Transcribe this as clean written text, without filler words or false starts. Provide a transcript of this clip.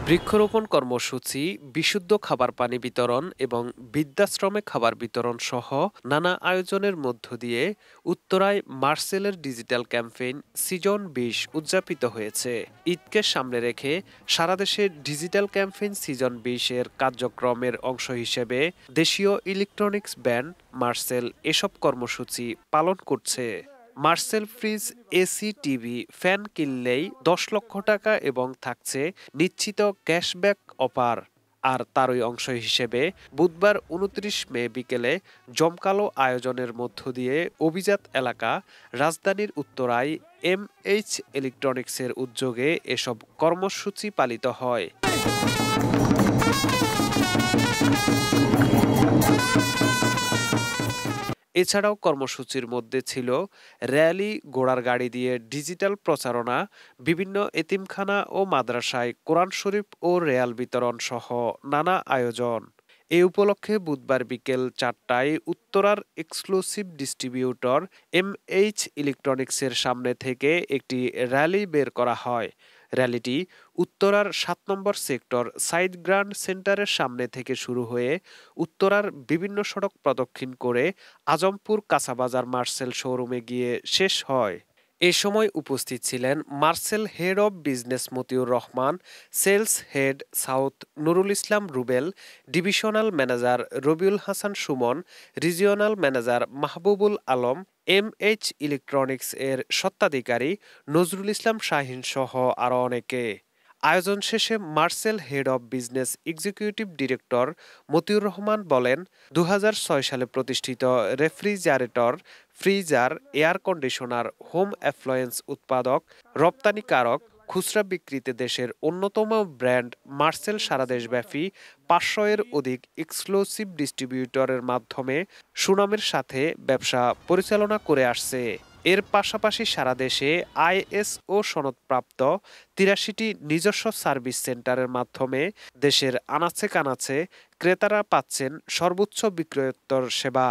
বৃক্ষরোপণ কর্মসূচি, বিশুদ্ধ খাবার পানি বিতরণ এবং বৃদ্ধাশ্রমে খাবার বিতরণ সহ নানা আয়োজনের মধ্য দিয়ে উত্তরায় মার্সেলের ডিজিটাল ক্যাম্পেইন সিজন ২০ উদযাপিত হয়েছে। ঈদকে সামনে রেখে সারা দেশে ডিজিটাল ক্যাম্পেইন সিজন ২০ এর কার্যক্রমের অংশ হিসেবে দেশীয় ইলেকট্রনিক্স ব্র্যান্ড মার্সেল এসব কর্মসূচি পালন করছে। Marcel fridge, AC, TV, fan কিনলেই ১০ লক্ষ টাকা এবং থাকছে নিশ্চিত ক্যাশব্যাক অফার। আর তারই অংশ হিসেবে বুধবার ২৯ মে বিকেলে জমকালো আয়োজনের মধ্য দিয়ে অভিজাত এলাকা রাজধানীর উত্তরায় এমএইচ ইলেকট্রনিক্সের উদ্যোগে এসব কর্মসূচি পালিত হয়। এছাড়াও কর্মসূচির মধ্যে ছিল র্যালি, ঘোড়ার গাড়ি দিয়ে ডিজিটাল প্রচারণা, বিভিন্ন এতিমখানা ও মাদ্রাসায় কোরআন শরীফ ও রেয়াল বিতরণ সহ নানা আয়োজন। এ উপলক্ষে বুধবার বিকেল ৪টায় উত্তরার এক্সক্লুসিভ ডিস্ট্রিবিউটর এমএইচ ইলেকট্রনিক্সের সামনে থেকে একটি র্যালি বের করা হয়। র্যালিটি উত্তরার ৭ নম্বর সেক্টর সাইড গ্র্যান্ড সেন্টারের সামনে থেকে শুরু হয়ে উত্তরার বিভিন্ন সড়ক প্রদক্ষিণ করে আজমপুর কাঁচাবাজার মার্সেল শোরুমে গিয়ে শেষ হয়। এ সময় উপস্থিত ছিলেন Marcel head of business Motiur Rahman, sales head south Nurul Islam Rubel, divisional manager Rabiul Hasan Sumon, regional manager Mahbubul Alam, MH electronics এর স্বত্বাধিকারী নজরুল ইসলাম শাহীন সহ আরও অনেকে। আয়োজন শেষে Marcel head of business executive director Motiur Rahman বলেন, ২০০৬ সালে প্রতিষ্ঠিত refrigerator, freezer, air conditioner, home appliance উৎপাদক, রপ্তানিকারক, খুচরা বিক্রিতে দেশের অন্যতম ব্র্যান্ড মার্সেল সারা দেশব্যাপী ৫০০ এর অধিক এক্সক্লুসিভ ডিস্ট্রিবিউটরের মাধ্যমে সুনামের সাথে ব্যবসা পরিচালনা করে আসছে। এর পাশাপাশি সারা দেশে আইএসও সনদপ্রাপ্ত ৮৩টি নিজস্ব সার্ভিস সেন্টারের মাধ্যমে দেশের আনাচে কানাচে ক্রেতারা পাচ্ছেন সর্বোচ্চ বিক্রয়োত্তর সেবা।